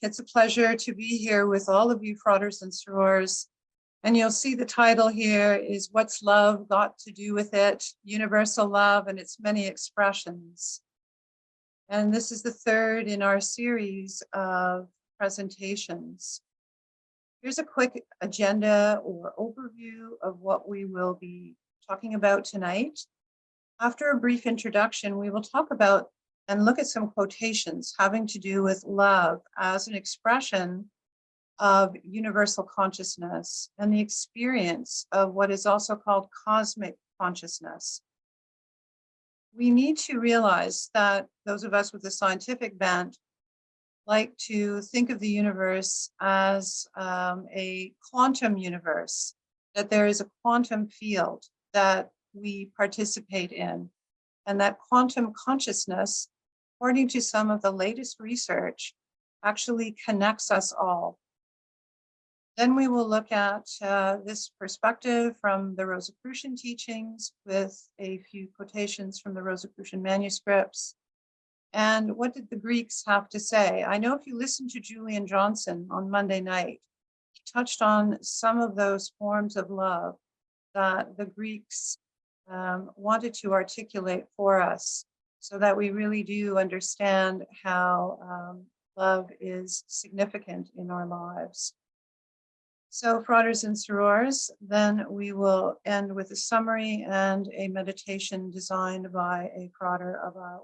It's a pleasure to be here with all of you fratres and sorors. And you'll see the title here is What's Love Got to Do with It? Universal Love and Its Many Expressions. And this is the third in our series of presentations. Here's a quick agenda or overview of what we will be talking about tonight. After a brief introduction, we will talk about and look at some quotations having to do with love as an expression of universal consciousness and the experience of what is also called cosmic consciousness. We need to realize that those of us with a scientific bent like to think of the universe as a quantum universe, that there is a quantum field that we participate in, and that quantum consciousness, according to some of the latest research, actually connects us all. Then we will look at this perspective from the Rosicrucian teachings with a few quotations from the Rosicrucian manuscripts. And what did the Greeks have to say? I know if you listen to Julian Johnson on Monday night, he touched on some of those forms of love that the Greeks wanted to articulate for us so that we really do understand how love is significant in our lives. So, fratres and sorors, then we will end with a summary and a meditation designed by a frater of our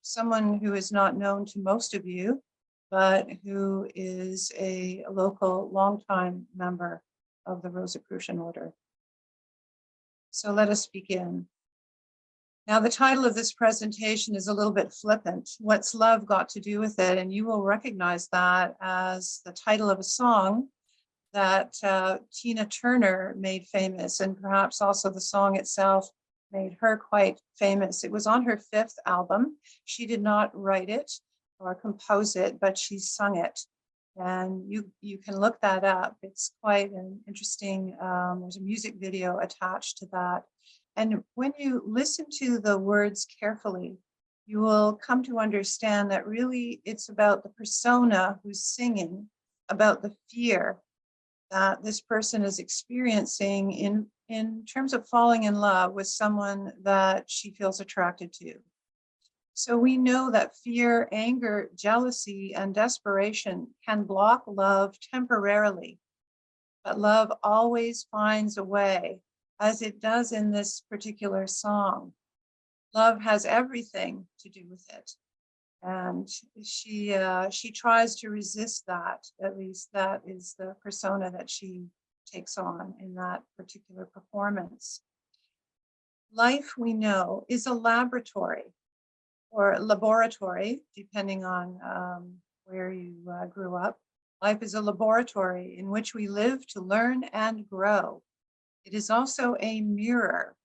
someone who is not known to most of you, but who is a local longtime member of the Rosicrucian order. So let us begin. Now, the title of this presentation is a little bit flippant. What's love got to do with it? And you will recognize that as the title of a song that Tina Turner made famous, and perhaps also the song itself made her quite famous. It was on her 5th album. She did not write it or compose it, but she sung it. And you can look that up. It's quite an interesting, there's a music video attached to that. And when you listen to the words carefully, you will come to understand that really it's about the persona who's singing, about the fear that this person is experiencing in terms of falling in love with someone that she feels attracted to. So we know that fear, anger, jealousy, and desperation can block love temporarily, but love always finds a way, as it does in this particular song. Love has everything to do with it. And she tries to resist that. At least that is the persona that she takes on in that particular performance. Life, we know, is a laboratory or laboratory, depending on where you grew up. Life is a laboratory in which we live to learn and grow. It is also a mirror.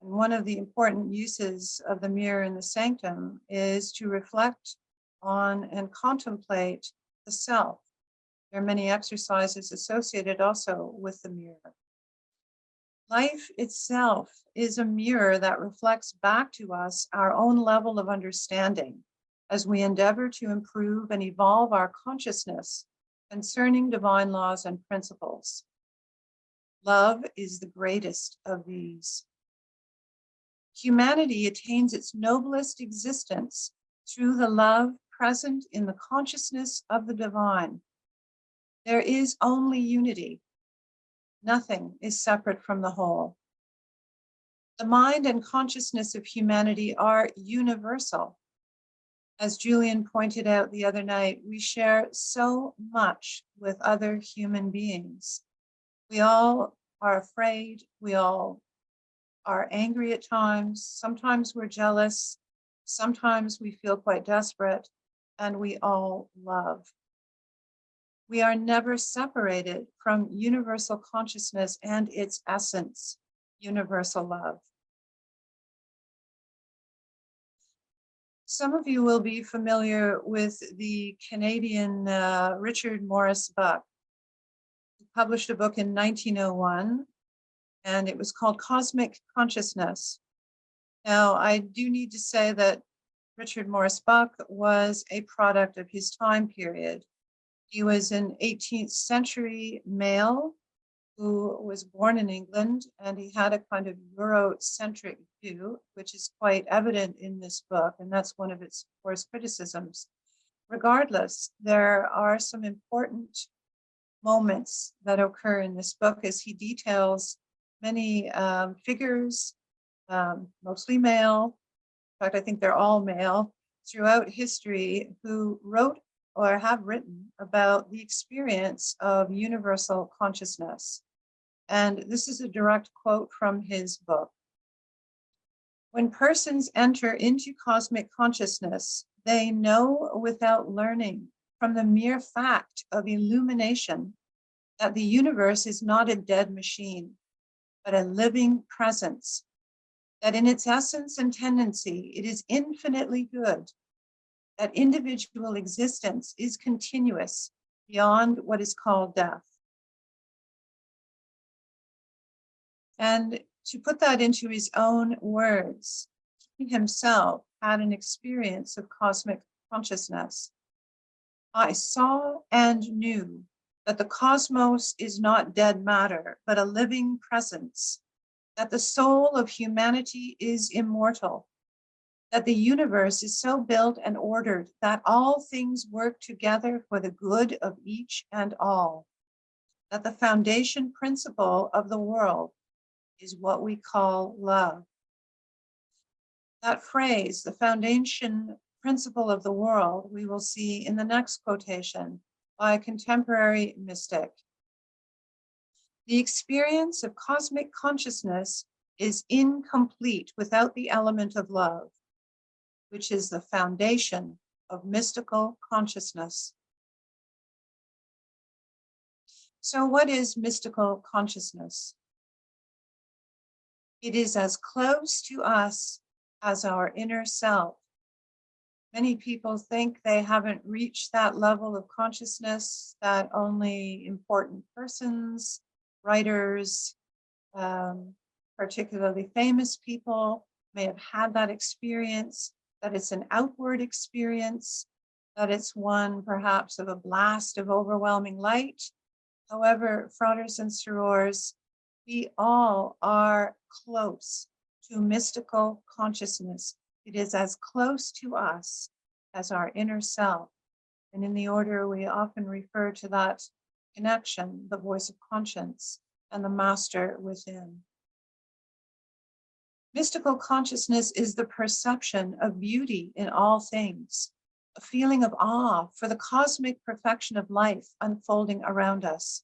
And one of the important uses of the mirror in the sanctum is to reflect on and contemplate the self. There are many exercises associated also with the mirror. Life itself is a mirror that reflects back to us our own level of understanding as we endeavor to improve and evolve our consciousness concerning divine laws and principles. Love is the greatest of these. Humanity attains its noblest existence through the love present in the consciousness of the divine. There is only unity. Nothing is separate from the whole. The mind and consciousness of humanity are universal. As Julian pointed out the other night, we share so much with other human beings. We all are afraid, we all are angry at times, sometimes we're jealous, sometimes we feel quite desperate, and we all love. We are never separated from universal consciousness and its essence, universal love. Some of you will be familiar with the Canadian Richard Morris Buck. He published a book in 1901, and it was called Cosmic Consciousness. Now, I do need to say that Richard Morris Buck was a product of his time period. He was an 18th century male who was born in England, and he had a kind of Eurocentric view, which is quite evident in this book, and that's one of its, of course, criticisms. Regardless, there are some important moments that occur in this book as he details many figures, mostly male. In fact, I think they're all male throughout history who wrote or have written about the experience of universal consciousness. And this is a direct quote from his book. When persons enter into cosmic consciousness, they know without learning from the mere fact of illumination that the universe is not a dead machine, but a living presence, that in its essence and tendency, it is infinitely good, that individual existence is continuous beyond what is called death. And to put that into his own words, he himself had an experience of cosmic consciousness. I saw and knew that the cosmos is not dead matter, but a living presence, that the soul of humanity is immortal, that the universe is so built and ordered that all things work together for the good of each and all, that the foundation principle of the world is what we call love. That phrase, the foundation principle of the world, we will see in the next quotation by a contemporary mystic. The experience of cosmic consciousness is incomplete without the element of love, which is the foundation of mystical consciousness. So what is mystical consciousness? It is as close to us as our inner self. Many people think they haven't reached that level of consciousness, that only important persons, writers, particularly famous people may have had that experience, that it's an outward experience, that it's one perhaps of a blast of overwhelming light. However, fratres and sorors, we all are close to mystical consciousness. It is as close to us as our inner self. And in the order, we often refer to that connection, the voice of conscience and the master within. Mystical consciousness is the perception of beauty in all things, a feeling of awe for the cosmic perfection of life unfolding around us.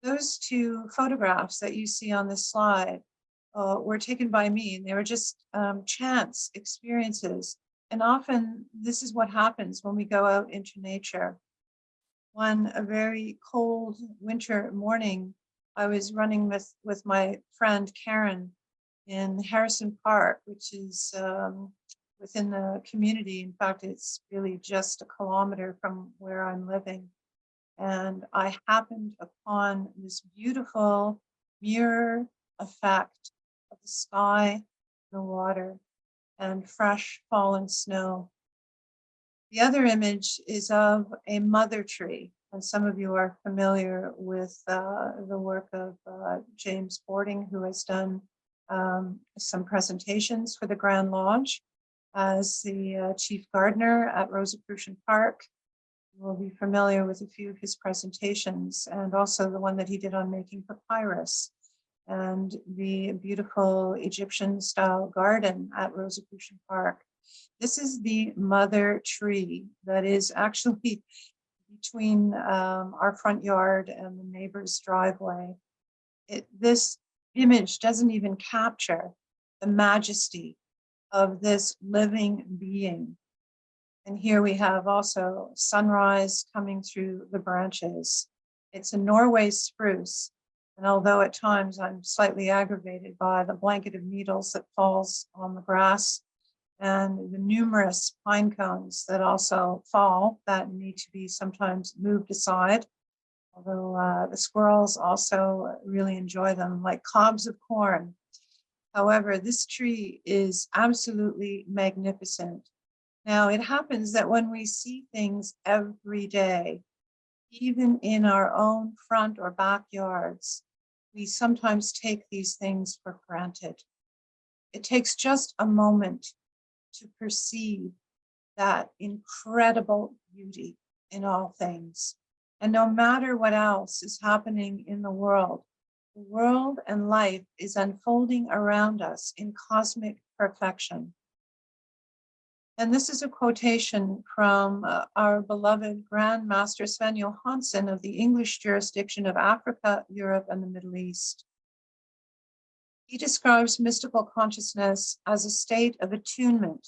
Those two photographs that you see on this slide were taken by me, and they were just chance experiences. And often this is what happens when we go out into nature. A very cold winter morning, I was running with my friend Karen in Harrison Park, which is within the community. In fact, it's really just a kilometer from where I'm living. And I happened upon this beautiful mirror effect of the sky, the water, and fresh fallen snow. The other image is of a mother tree, and some of you are familiar with the work of James Bording, who has done some presentations for the Grand Lodge as the chief gardener at Rosicrucian Park. You will be familiar with a few of his presentations, and also the one that he did on making papyrus and the beautiful Egyptian style garden at Rosicrucian Park. This is the mother tree that is actually between our front yard and the neighbor's driveway. This image doesn't even capture the majesty of this living being. And here we have also sunrise coming through the branches. It's a Norway spruce. And although at times I'm slightly aggravated by the blanket of needles that falls on the grass and the numerous pine cones that also fall that need to be sometimes moved aside, although the squirrels also really enjoy them like cobs of corn. However, this tree is absolutely magnificent. Now, it happens that when we see things every day, even in our own front or backyards, we sometimes take these things for granted. It takes just a moment to perceive that incredible beauty in all things. And no matter what else is happening in the world and life is unfolding around us in cosmic perfection. And this is a quotation from our beloved Grand Master Sven Johansson of the English jurisdiction of Africa, Europe, and the Middle East. He describes mystical consciousness as a state of attunement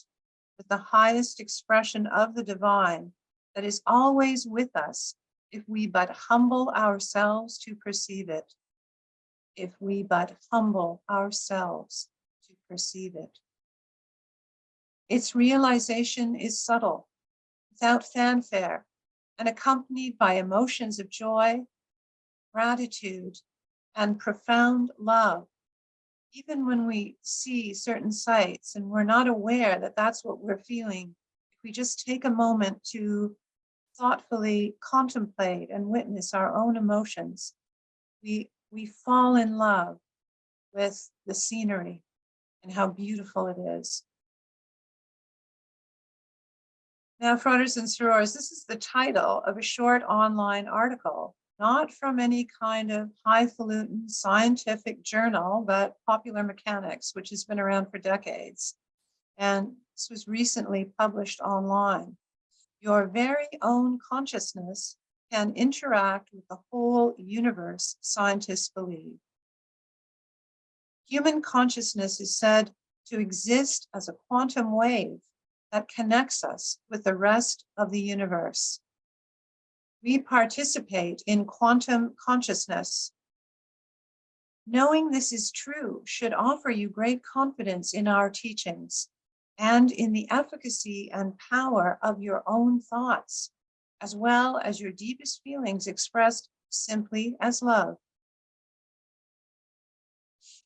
with the highest expression of the divine that is always with us if we but humble ourselves to perceive it. If we but humble ourselves to perceive it. Its realization is subtle, without fanfare, and accompanied by emotions of joy, gratitude, and profound love. Even when we see certain sights and we're not aware that that's what we're feeling, if we just take a moment to thoughtfully contemplate and witness our own emotions, we fall in love with the scenery and how beautiful it is. Now, fratres and sorors, this is the title of a short online article, not from any kind of highfalutin scientific journal, but Popular Mechanics, which has been around for decades. And this was recently published online. Your very own consciousness can interact with the whole universe, scientists believe. Human consciousness is said to exist as a quantum wave that connects us with the rest of the universe. We participate in quantum consciousness. Knowing this is true should offer you great confidence in our teachings and in the efficacy and power of your own thoughts, as well as your deepest feelings expressed simply as love.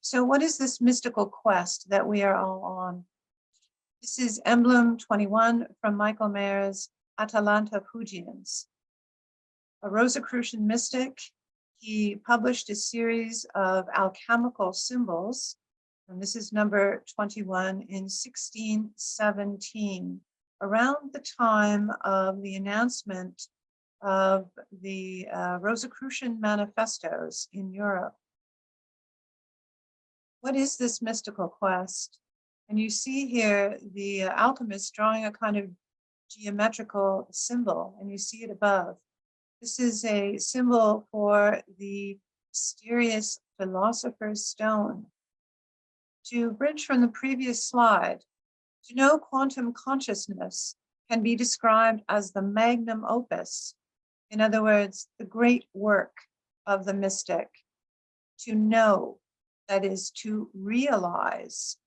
So what is this mystical quest that we are all on? This is emblem 21 from Michael Mayer's Atalanta Fugians. A Rosicrucian mystic, he published a series of alchemical symbols, and this is number 21 in 1617, around the time of the announcement of the Rosicrucian manifestos in Europe. What is this mystical quest? And you see here the alchemist drawing a kind of geometrical symbol, and you see it above. This is a symbol for the mysterious philosopher's stone. To bridge from the previous slide, to know quantum consciousness can be described as the magnum opus. In other words, the great work of the mystic. To know, that is to realize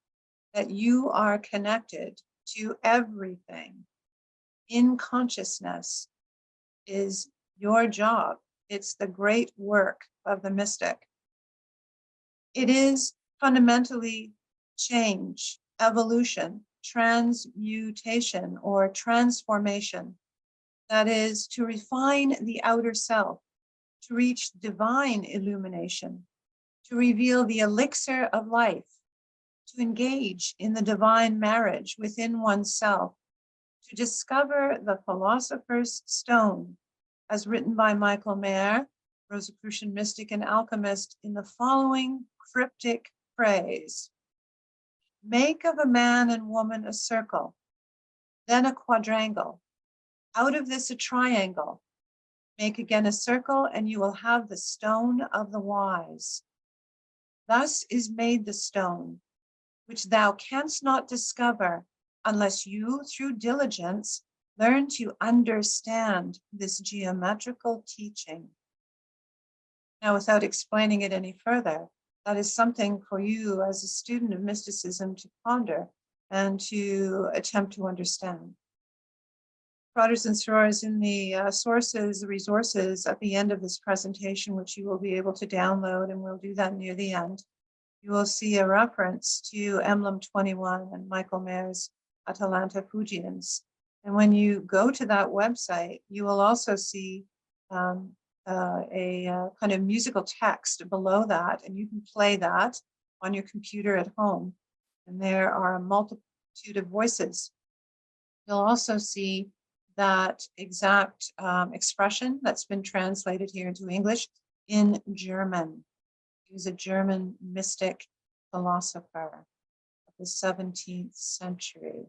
that you are connected to everything in consciousness is your job. It's the great work of the mystic. It is fundamentally change, evolution, transmutation, or transformation. That is to refine the outer self, to reach divine illumination, to reveal the elixir of life, to engage in the divine marriage within oneself, to discover the philosopher's stone, as written by Michael Mayer, Rosicrucian mystic and alchemist, in the following cryptic phrase: make of a man and woman a circle, then a quadrangle, out of this a triangle, make again a circle, and you will have the stone of the wise. Thus is made the stone, which thou canst not discover unless you, through diligence, learn to understand this geometrical teaching. Now, without explaining it any further, that is something for you as a student of mysticism to ponder and to attempt to understand. Fratres and sorors, in the sources, the resources at the end of this presentation, which you will be able to download, and we'll do that near the end, you will see a reference to Emblem 21 and Michael Mayer's Atalanta Fugians. And when you go to that website, you will also see a kind of musical text below that, and you can play that on your computer at home. And there are a multitude of voices. You'll also see that exact expression that's been translated here into English in German. He was a German mystic philosopher of the 17th century.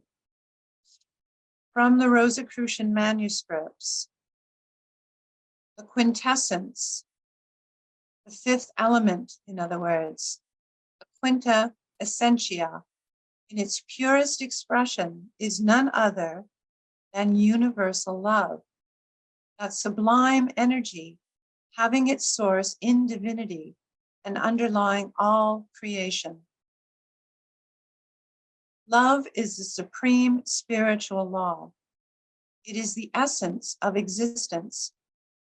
From the Rosicrucian manuscripts, the quintessence, the fifth element, in other words, the quinta essentia, in its purest expression, is none other than universal love, that sublime energy having its source in divinity and underlying all creation. Love is the supreme spiritual law. It is the essence of existence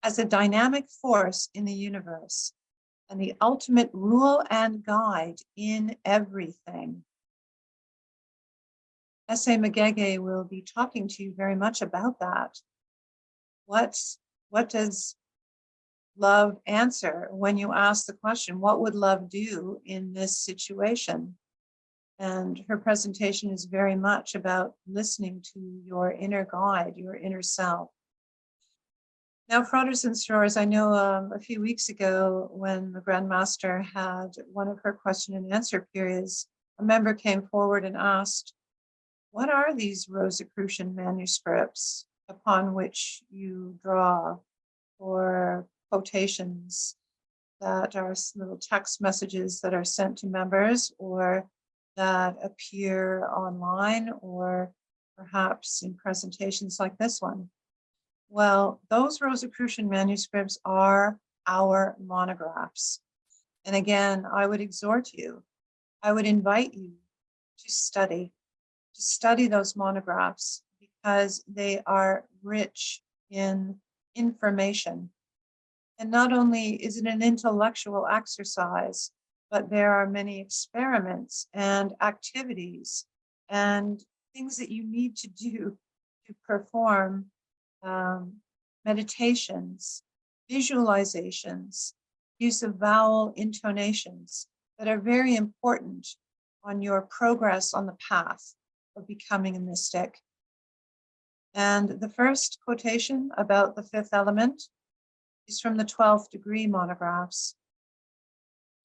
as a dynamic force in the universe and the ultimate rule and guide in everything. S.A. Magege will be talking to you very much about that. What does love answer when you ask the question, what would love do in this situation? And her presentation is very much about listening to your inner guide, your inner self. Now, fratres and sorors, I know a few weeks ago when the Grand Master had one of her question and answer periods, a member came forward and asked, what are these Rosicrucian manuscripts upon which you draw, or quotations that are little text messages that are sent to members or that appear online or perhaps in presentations like this one? Well, those Rosicrucian manuscripts are our monographs. And again, I would exhort you, I would invite you to study those monographs because they are rich in information. And not only is it an intellectual exercise, but there are many experiments and activities and things that you need to do to perform meditations, visualizations, use of vowel intonations that are very important on your progress on the path of becoming a mystic. And the first quotation about the fifth element is from the 12th degree monographs.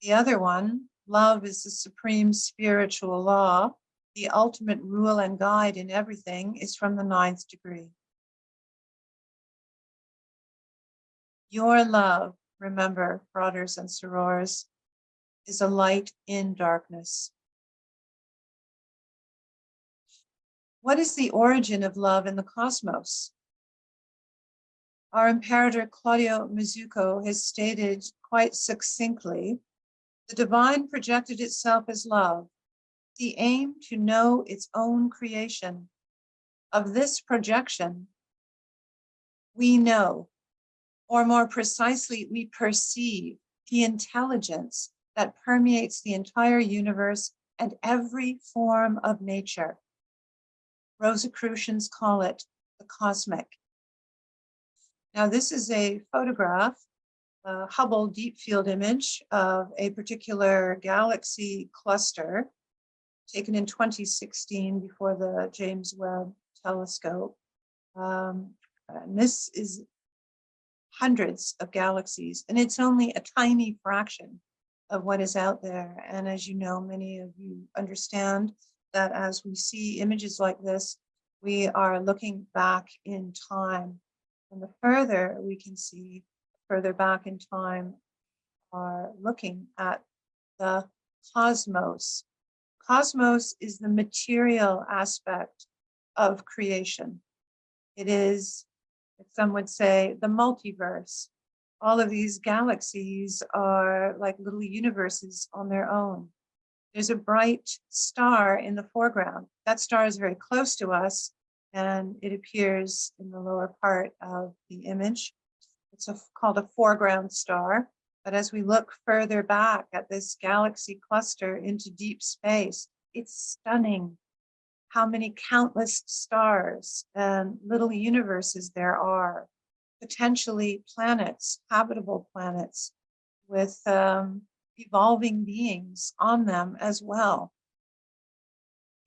The other one, love is the supreme spiritual law, the ultimate rule and guide in everything, is from the 9th degree. Your love, remember, fratres and sorors, is a light in darkness. What is the origin of love in the cosmos? Our Imperator Claudio Mizuko has stated quite succinctly, the divine projected itself as love, the aim to know its own creation. Of this projection, we know, or more precisely, we perceive the intelligence that permeates the entire universe and every form of nature. Rosicrucians call it the cosmic. Now, this is a photograph, a Hubble deep field image of a particular galaxy cluster taken in 2016 before the James Webb telescope. And this is hundreds of galaxies, and it's only a tiny fraction of what is out there. And as you know, many of you understand that as we see images like this, we are looking back in time. And the further we can see, further back in time, are looking at the cosmos. Cosmos is the material aspect of creation. It is, some would say, the multiverse. All of these galaxies are like little universes on their own. There's a bright star in the foreground. That star is very close to us, and it appears in the lower part of the image. It's called a foreground star. But as we look further back at this galaxy cluster into deep space, it's stunning how many countless stars and little universes there are, potentially planets, habitable planets with evolving beings on them as well.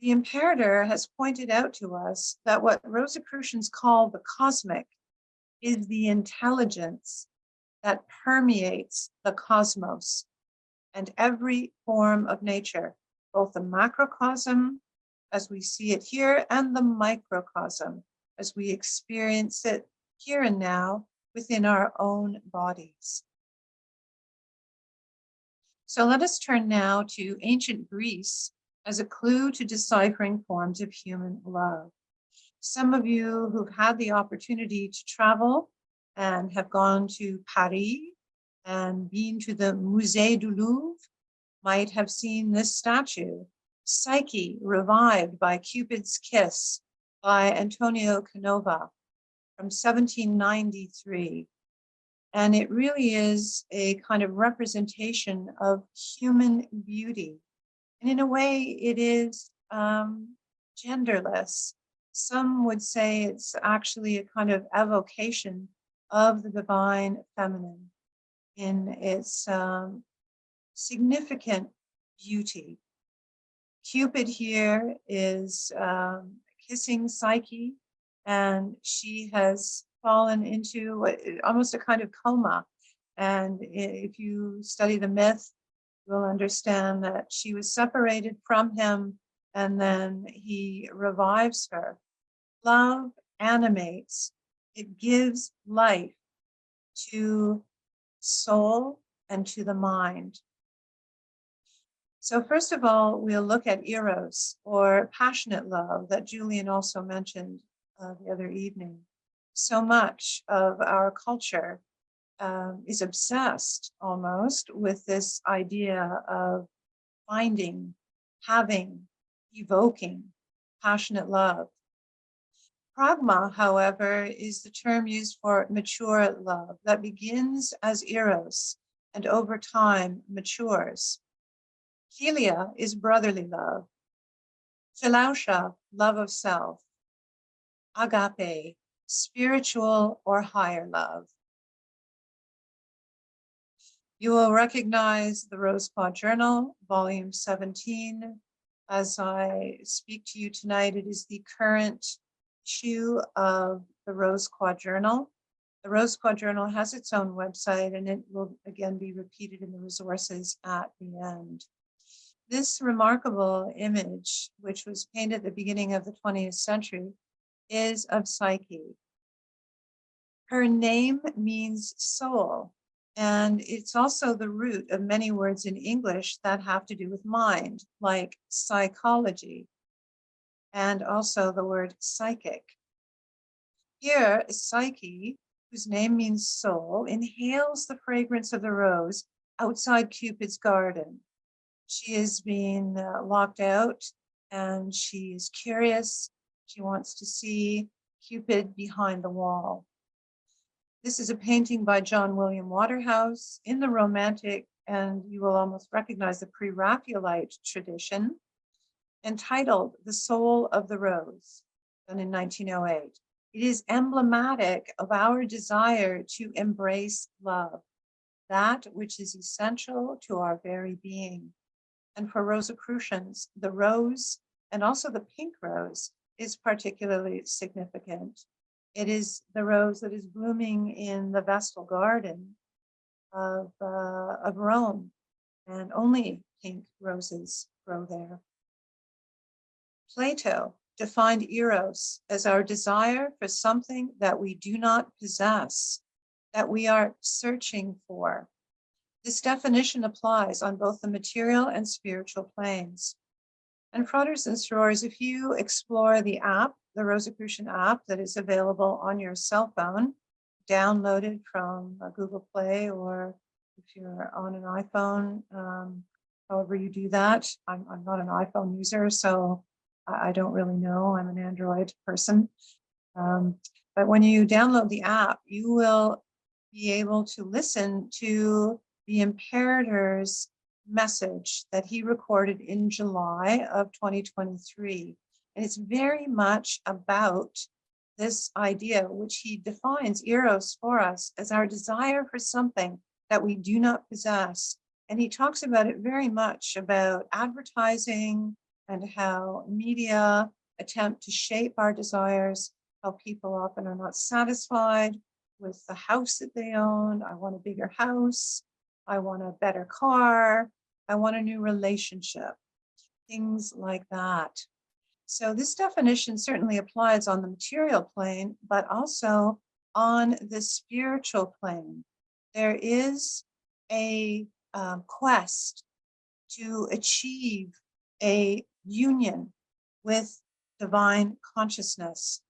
The Imperator has pointed out to us that what Rosicrucians call the cosmic is the intelligence that permeates the cosmos and every form of nature, both the macrocosm as we see it here and the microcosm as we experience it here and now within our own bodies. So let us turn now to ancient Greece as a clue to deciphering forms of human love. Some of you who've had the opportunity to travel and have gone to Paris and been to the Musée du Louvre might have seen this statue, Psyche Revived by Cupid's Kiss by Antonio Canova from 1793. And it really is a kind of representation of human beauty. And in a way, it is genderless. Some would say it's actually a kind of evocation of the divine feminine in its significant beauty. Cupid here is kissing Psyche, and she has fallen into almost a kind of coma. And if you study the myth, you'll understand that she was separated from him and then he revives her. Love animates, it gives life to soul and to the mind. So first of all, we'll look at eros, or passionate love, that Julian also mentioned the other evening. So much of our culture is obsessed almost with this idea of finding, having, evoking passionate love. Pragma, however, is the term used for mature love that begins as eros and over time matures. Philia is brotherly love. Philautia, love of self. Agape, spiritual or higher love. You will recognize the Rose Journal, volume 17. As I speak to you tonight, it is the current issue of the Rose Journal. The Rose Journal has its own website, and it will again be repeated in the resources at the end. This remarkable image, which was painted at the beginning of the 20th century, is of Psyche. Her name means soul, and it's also the root of many words in English that have to do with mind, like psychology, and also the word psychic. Here, Psyche, whose name means soul, inhales the fragrance of the rose outside Cupid's garden. She is being locked out, and she is curious. She wants to see Cupid behind the wall. This is a painting by John William Waterhouse in the Romantic, and you will almost recognize the pre-Raphaelite tradition, entitled The Soul of the Rose, done in 1908. It is emblematic of our desire to embrace love, that which is essential to our very being. And for Rosicrucians, the rose, and also the pink rose, is particularly significant. It is the rose that is blooming in the Vestal Garden of Rome, and only pink roses grow there. Plato defined eros as our desire for something that we do not possess, that we are searching for. This definition applies on both the material and spiritual planes. And fratres and sorors, if you explore the app, the Rosicrucian app that is available on your cell phone, downloaded from Google Play, or if you're on an iPhone, however you do that. I'm not an iPhone user, so I don't really know. I'm an Android person. But when you download the app, you will be able to listen to the imperator's message that he recorded in July of 2023. And it's very much about this idea, which he defines eros for us as our desire for something that we do not possess. And he talks about it very much about advertising and how media attempt to shape our desires, how people often are not satisfied with the house that they own. I want a bigger house. I want a better car. I want a new relationship, things like that. So this definition certainly applies on the material plane, but also on the spiritual plane. There is a quest to achieve a union with divine consciousness.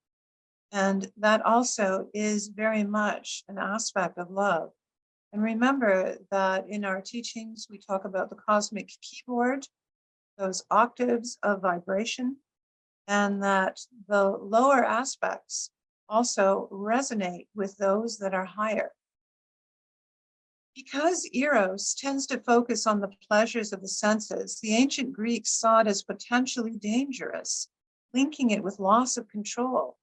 And that also is very much an aspect of love. And remember that in our teachings, we talk about the cosmic keyboard, those octaves of vibration, and that the lower aspects also resonate with those that are higher. Because eros tends to focus on the pleasures of the senses, the ancient Greeks saw it as potentially dangerous, linking it with loss of control.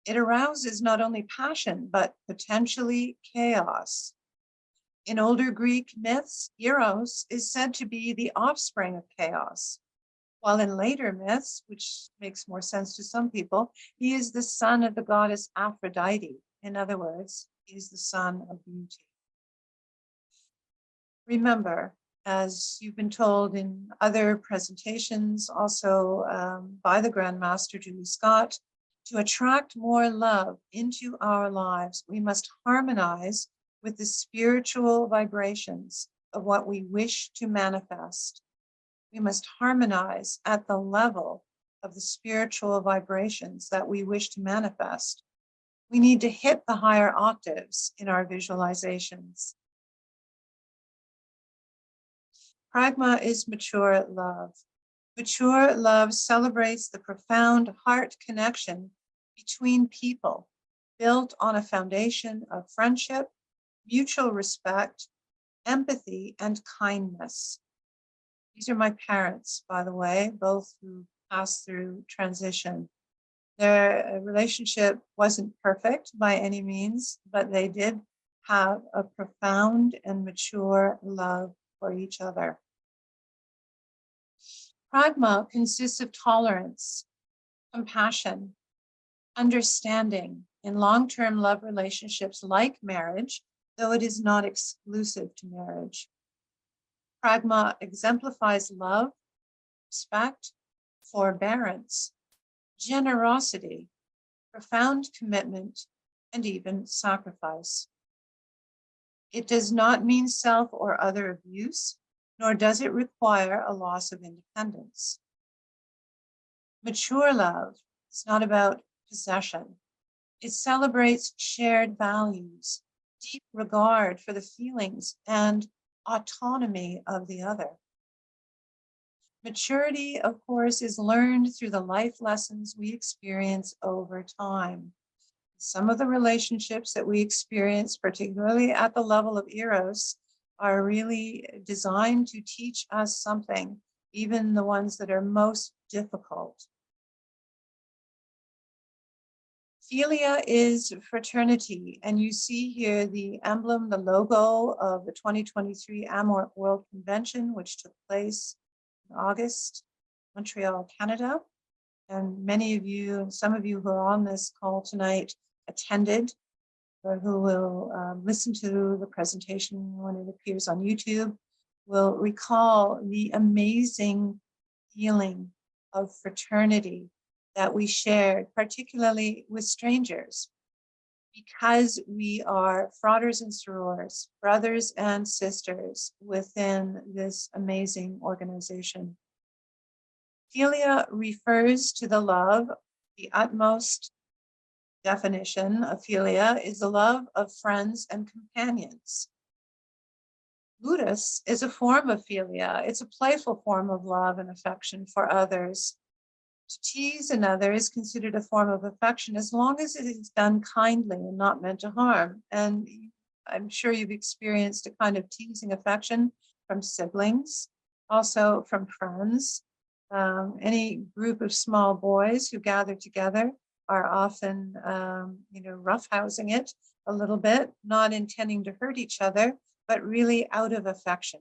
It arouses not only passion, but potentially chaos. In older Greek myths, eros is said to be the offspring of chaos, while in later myths, which makes more sense to some people, he is the son of the goddess Aphrodite. In other words, he is the son of beauty. Remember, as you've been told in other presentations, also by the Grand Master Julie Scott, to attract more love into our lives, we must harmonize with the spiritual vibrations of what we wish to manifest. We must harmonize at the level of the spiritual vibrations that we wish to manifest. We need to hit the higher octaves in our visualizations. Pragma is mature love. Mature love celebrates the profound heart connection between people, built on a foundation of friendship, mutual respect, empathy, and kindness. These are my parents, by the way, both who passed through transition. Their relationship wasn't perfect by any means, but they did have a profound and mature love for each other. Pragma consists of tolerance, compassion, understanding in long-term love relationships like marriage, though it is not exclusive to marriage. Pragma exemplifies love, respect, forbearance, generosity, profound commitment, and even sacrifice. It does not mean self or other abuse, nor does it require a loss of independence. Mature love is not about possession. It celebrates shared values, deep regard for the feelings and autonomy of the other. Maturity, of course, is learned through the life lessons we experience over time. Some of the relationships that we experience, particularly at the level of eros, are really designed to teach us something, even the ones that are most difficult. Philia is fraternity, and you see here the emblem, the logo of the 2023 Amor World Convention, which took place in August, Montreal, Canada. And many of you, and some of you who are on this call tonight attended, or who will listen to the presentation when it appears on YouTube, will recall the amazing feeling of fraternity that we shared, particularly with strangers, because we are fraters and sorors, brothers and sisters within this amazing organization. Philia refers to the love, the utmost definition of philia is the love of friends and companions. Ludus is a form of philia. It's a playful form of love and affection for others. To tease another is considered a form of affection as long as it is done kindly and not meant to harm. And I'm sure you've experienced a kind of teasing affection from siblings, also from friends. Any group of small boys who gather together are often, roughhousing it a little bit, not intending to hurt each other, but really out of affection.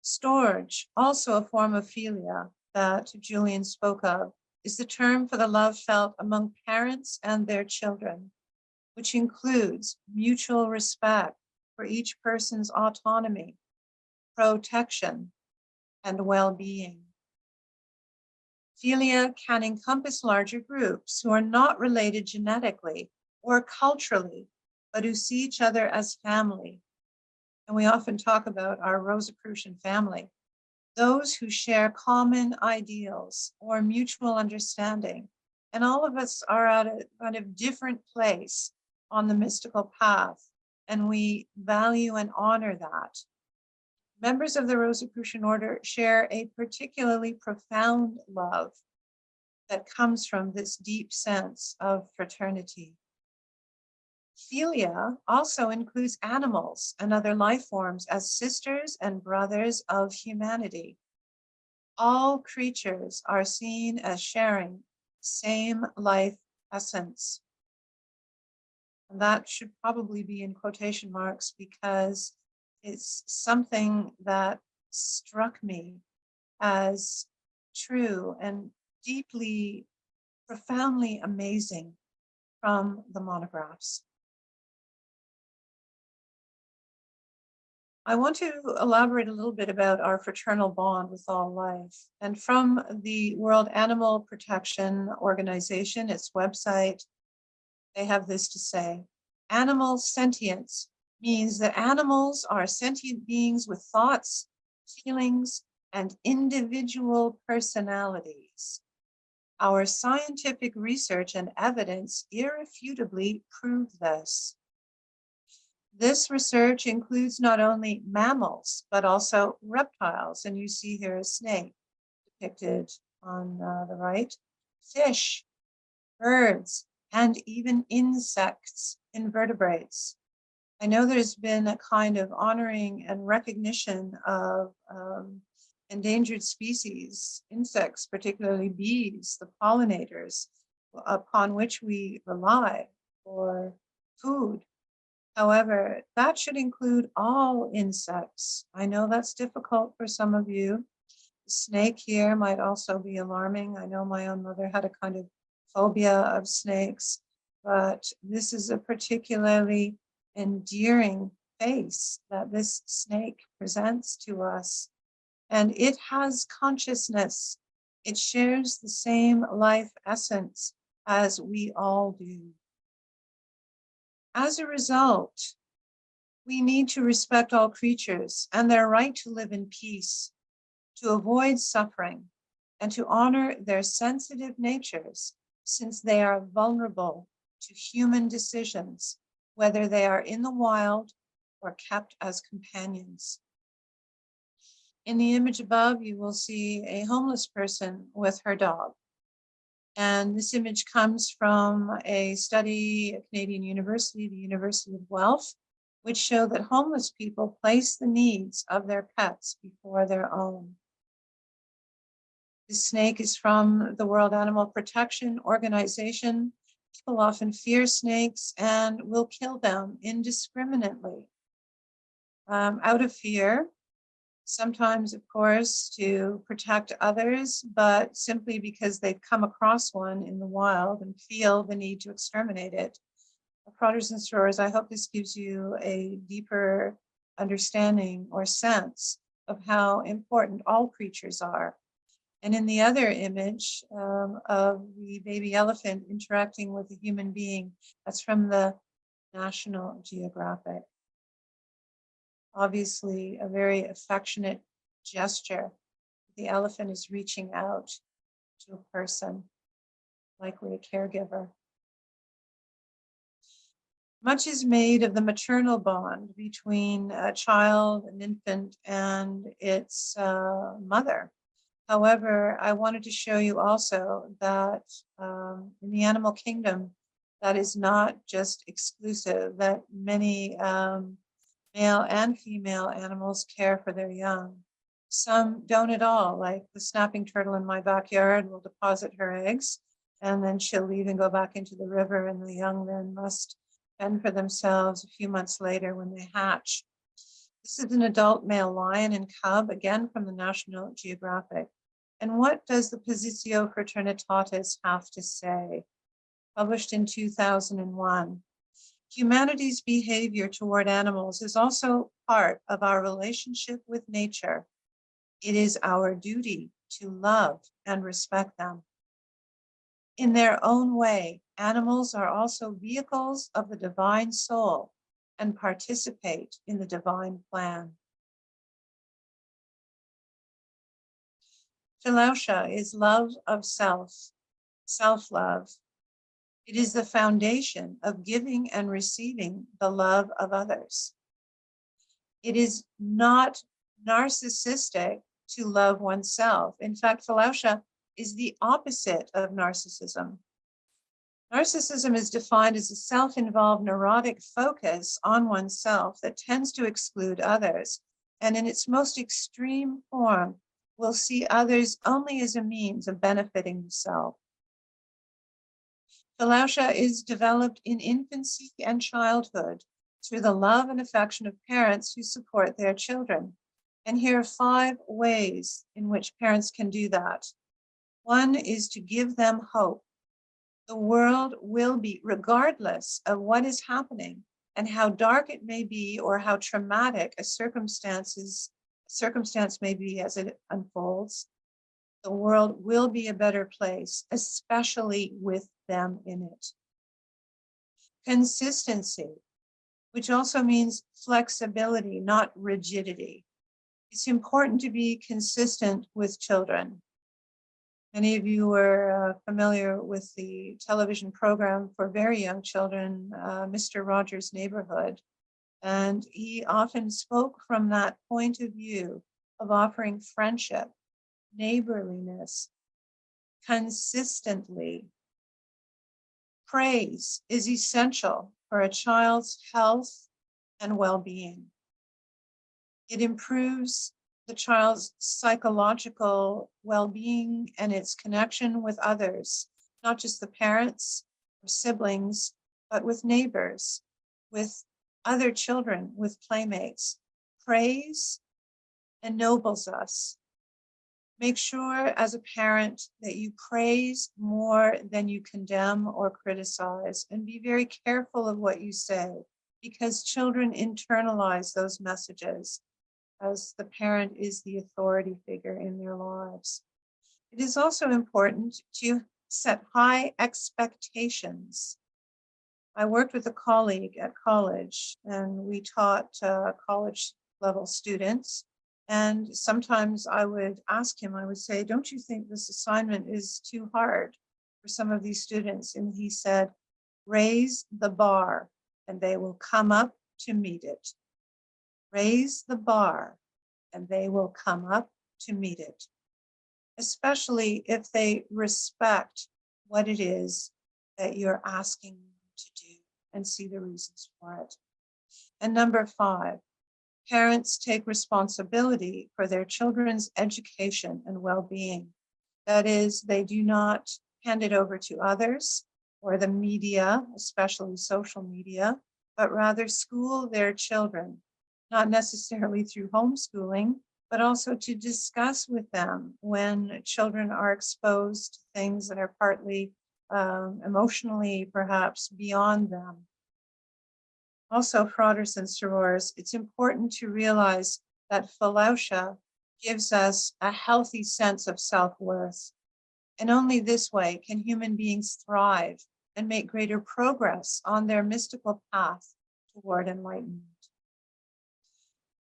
Storge, also a form of philia that Julian spoke of, is the term for the love felt among parents and their children, which includes mutual respect for each person's autonomy, protection, and well-being. Philia can encompass larger groups who are not related genetically or culturally, but who see each other as family. And we often talk about our Rosicrucian family, those who share common ideals or mutual understanding. And all of us are at a kind of different place on the mystical path, and we value and honor that. Members of the Rosicrucian order share a particularly profound love that comes from this deep sense of fraternity. Philia also includes animals and other life forms as sisters and brothers of humanity. All creatures are seen as sharing the same life essence. And that should probably be in quotation marks because it's something that struck me as true and deeply, profoundly amazing from the monographs. I want to elaborate a little bit about our fraternal bond with all life. And from the World Animal Protection Organization, its website, they have this to say: animal sentience means that animals are sentient beings with thoughts, feelings, and individual personalities. Our scientific research and evidence irrefutably prove this. This research includes not only mammals, but also reptiles, and you see here a snake depicted on the right, fish, birds, and even insects, invertebrates. I know there's been a kind of honoring and recognition of endangered species, insects, particularly bees, the pollinators, upon which we rely for food. However, that should include all insects. I know that's difficult for some of you. The snake here might also be alarming. I know my own mother had a kind of phobia of snakes, but this is a particularly endearing face that this snake presents to us. And it has consciousness. It shares the same life essence as we all do. As a result, we need to respect all creatures and their right to live in peace, to avoid suffering, and to honor their sensitive natures, since they are vulnerable to human decisions, whether they are in the wild or kept as companions. In the image above, you will see a homeless person with her dog. And this image comes from a study at Canadian University, the University of Guelph, which show that homeless people place the needs of their pets before their own. This snake is from the World Animal Protection Organization. People often fear snakes and will kill them indiscriminately out of fear. Sometimes, of course, to protect others, but simply because they've come across one in the wild and feel the need to exterminate it. Fratres and sorors, I hope this gives you a deeper understanding or sense of how important all creatures are. And in the other image of the baby elephant interacting with a human being, that's from the National Geographic. Obviously, a very affectionate gesture. The elephant is reaching out to a person, likely a caregiver. Much is made of the maternal bond between a child, an infant, and its mother. However, I wanted to show you also that in the animal kingdom, that is not just exclusive, that many male and female animals care for their young. Some don't at all, like the snapping turtle in my backyard will deposit her eggs and then she'll leave and go back into the river, and the young then must fend for themselves a few months later when they hatch. This is an adult male lion and cub, again from the National Geographic. And what does the Positio Fraternitatis have to say? Published in 2001. Humanity's behavior toward animals is also part of our relationship with nature. It is our duty to love and respect them. In their own way, animals are also vehicles of the divine soul and participate in the divine plan. Philautia is love of self, self-love. It is the foundation of giving and receiving the love of others. It is not narcissistic to love oneself. In fact, Philautia is the opposite of narcissism. Narcissism is defined as a self-involved neurotic focus on oneself that tends to exclude others, and in its most extreme form, will see others only as a means of benefiting the self. Philautia is developed in infancy and childhood through the love and affection of parents who support their children. And here are 5 ways in which parents can do that. 1 is to give them hope. The world will be, regardless of what is happening and how dark it may be or how traumatic a circumstance may be as it unfolds, the world will be a better place, especially with them in it. Consistency, which also means flexibility, not rigidity. It's important to be consistent with children. Many of you are familiar with the television program for very young children, Mr. Rogers' Neighborhood. And he often spoke from that point of view of offering friendship, neighborliness, consistently. Praise is essential for a child's health and well-being. It improves the child's psychological well-being and its connection with others, not just the parents or siblings, but with neighbors, with other children, with playmates. Praise ennobles us. Make sure as a parent that you praise more than you condemn or criticize, and be very careful of what you say, because children internalize those messages as the parent is the authority figure in their lives. It is also important to set high expectations. I worked with a colleague at college, and we taught college level students. And sometimes I would ask him, I would say, don't you think this assignment is too hard for some of these students? And he said, raise the bar and they will come up to meet it. Raise the bar and they will come up to meet it, especially if they respect what it is that you're asking them to do and see the reasons for it. And number 5, parents take responsibility for their children's education and well-being. That is, they do not hand it over to others or the media, especially social media, but rather school their children, not necessarily through homeschooling, but also to discuss with them when children are exposed to things that are partly emotionally perhaps beyond them. Also, fraters and sorors, it's important to realize that Philautia gives us a healthy sense of self-worth. And only this way can human beings thrive and make greater progress on their mystical path toward enlightenment.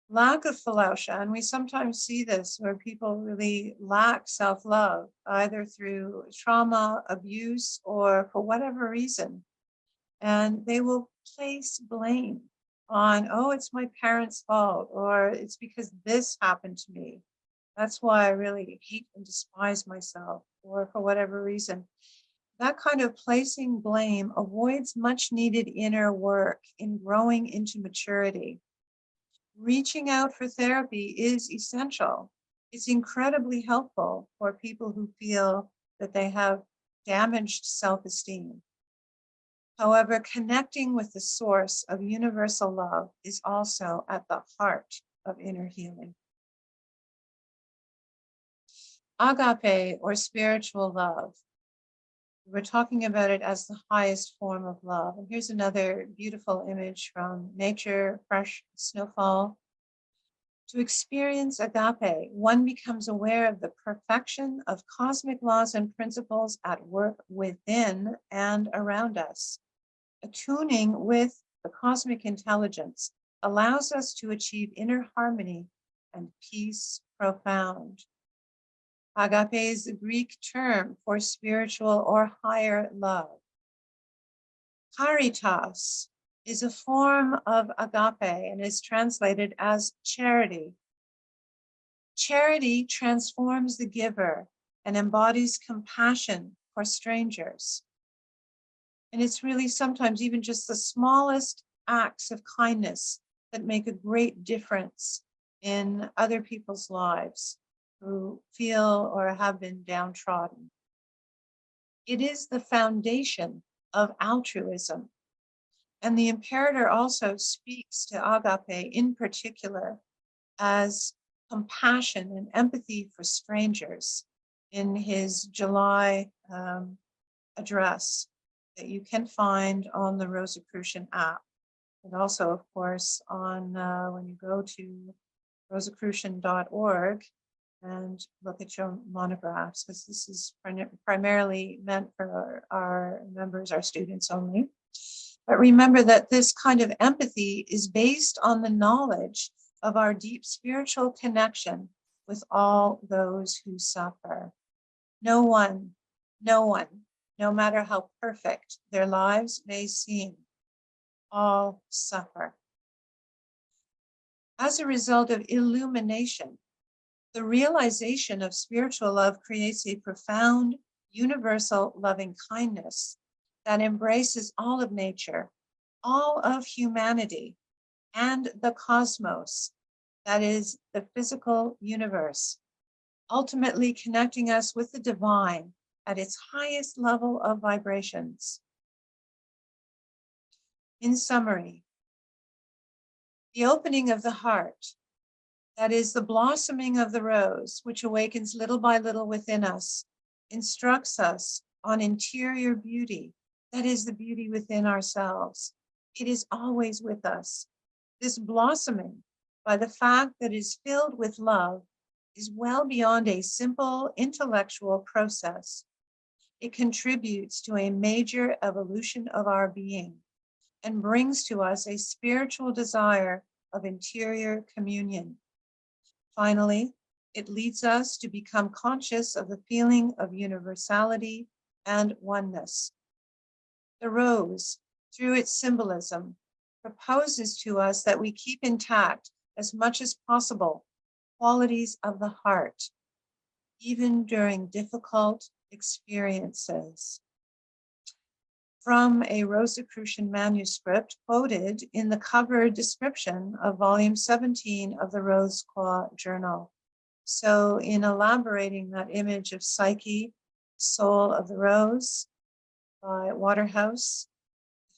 Lack of Philautia, and we sometimes see this where people really lack self-love, either through trauma, abuse, or for whatever reason. And they will place blame on, oh, it's my parents' fault, or it's because this happened to me. That's why I really hate and despise myself, or for whatever reason. That kind of placing blame avoids much needed inner work in growing into maturity. Reaching out for therapy is essential. It's incredibly helpful for people who feel that they have damaged self-esteem. However, connecting with the source of universal love is also at the heart of inner healing. Agape, or spiritual love. We're talking about it as the highest form of love. And here's another beautiful image from nature, fresh snowfall. To experience agape, one becomes aware of the perfection of cosmic laws and principles at work within and around us. Attuning with the cosmic intelligence allows us to achieve inner harmony and peace profound. Agape is the Greek term for spiritual or higher love. Caritas is a form of agape and is translated as charity. Charity transforms the giver and embodies compassion for strangers. And it's really sometimes even just the smallest acts of kindness that make a great difference in other people's lives who feel or have been downtrodden. It is the foundation of altruism. And the Imperator also speaks to agape in particular as compassion and empathy for strangers in his July address that you can find on the Rosicrucian app. And also, of course, on when you go to rosicrucian.org and look at your monographs, because this is primarily meant for our members, our students only. But remember that this kind of empathy is based on the knowledge of our deep spiritual connection with all those who suffer. No one, no matter how perfect their lives may seem, all suffer. As a result of illumination, the realization of spiritual love creates a profound, universal loving kindness that embraces all of nature, all of humanity, and the cosmos, that is, the physical universe, ultimately connecting us with the divine at its highest level of vibrations. In summary, the opening of the heart, that is the blossoming of the rose, which awakens little by little within us, instructs us on interior beauty, that is the beauty within ourselves. It is always with us. This blossoming, by the fact that it is filled with love, is well beyond a simple intellectual process. It contributes to a major evolution of our being and brings to us a spiritual desire of interior communion. Finally, it leads us to become conscious of the feeling of universality and oneness. The rose, through its symbolism, proposes to us that we keep intact as much as possible qualities of the heart, even during difficult experiences. From a Rosicrucian manuscript quoted in the cover description of volume 17 of the Rose Claw Journal. So in elaborating that image of Psyche, Soul of the Rose by Waterhouse,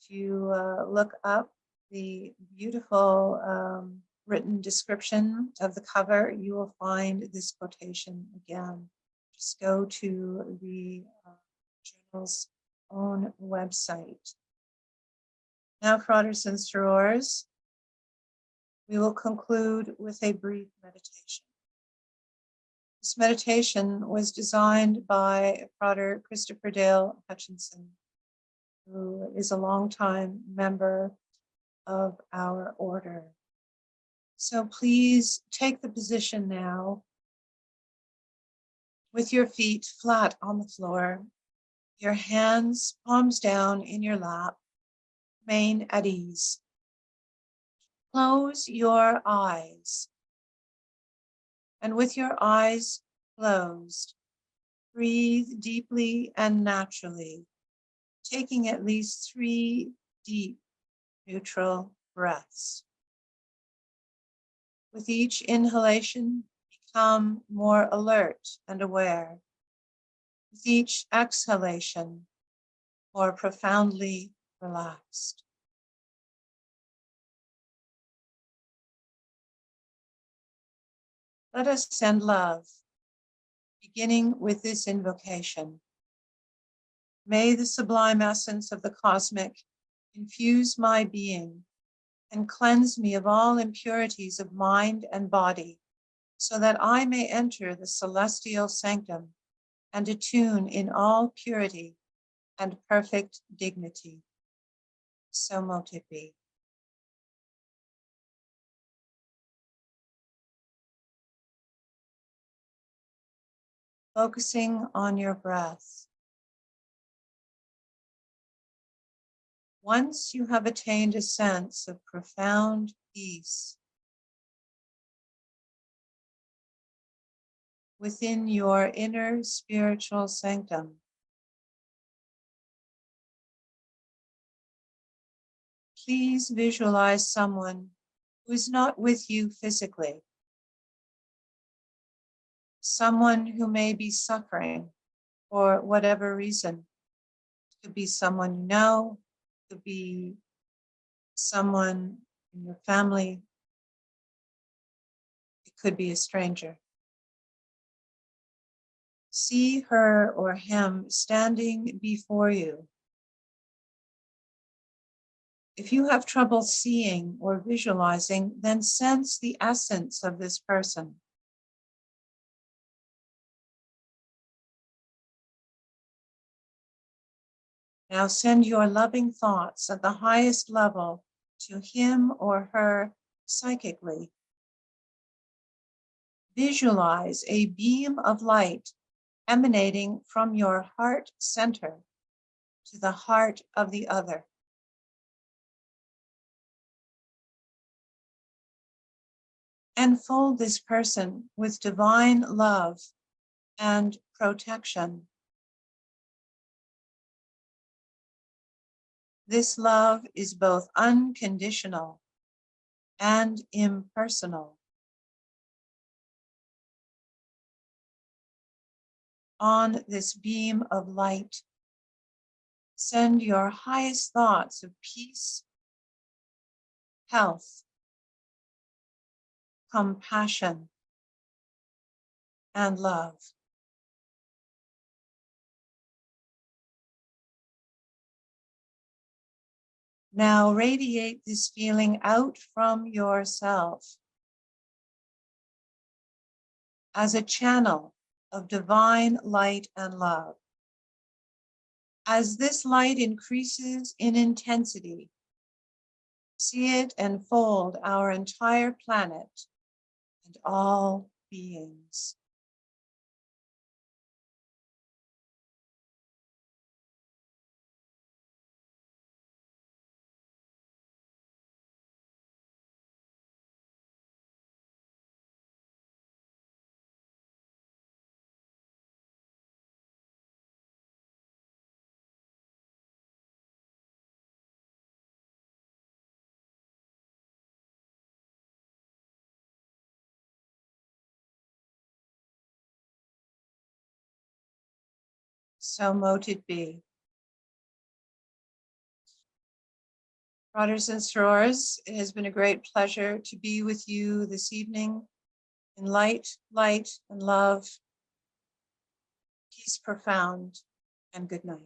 if you look up the beautiful written description of the cover, you will find this quotation again. Just go to the journal's own website. Now, fratres and sorors, we will conclude with a brief meditation. This meditation was designed by Frater Christopher Dale Hutchinson, who is a longtime member of our order. So please take the position now with your feet flat on the floor, your hands palms down in your lap, remain at ease. Close your eyes, and with your eyes closed, Breathe deeply and naturally, taking at least 3 deep, neutral breaths. With each inhalation, become more alert and aware. With each exhalation, more profoundly relaxed. Let us send love, beginning with this invocation. May the sublime essence of the cosmic infuse my being and cleanse me of all impurities of mind and body, so that I may enter the celestial sanctum and attune in all purity and perfect dignity. So mote it be. Focusing on your breath. Once you have attained a sense of profound peace within your inner spiritual sanctum, please visualize someone who is not with you physically, someone who may be suffering for whatever reason. It could be someone you know, it could be someone in your family, it could be a stranger. See her or him standing before you. If you have trouble seeing or visualizing, then sense the essence of this person. Now send your loving thoughts at the highest level to him or her psychically. Visualize a beam of light emanating from your heart center to the heart of the other. Enfold this person with divine love and protection. This love is both unconditional and impersonal. On this beam of light, send your highest thoughts of peace, health, compassion, and love. Now radiate this feeling out from yourself as a channel of divine light and love. As this light increases in intensity, see it enfold our entire planet and all beings. So mote it be. Brothers and sorors, it has been a great pleasure to be with you this evening in light, and love, peace profound, and good night.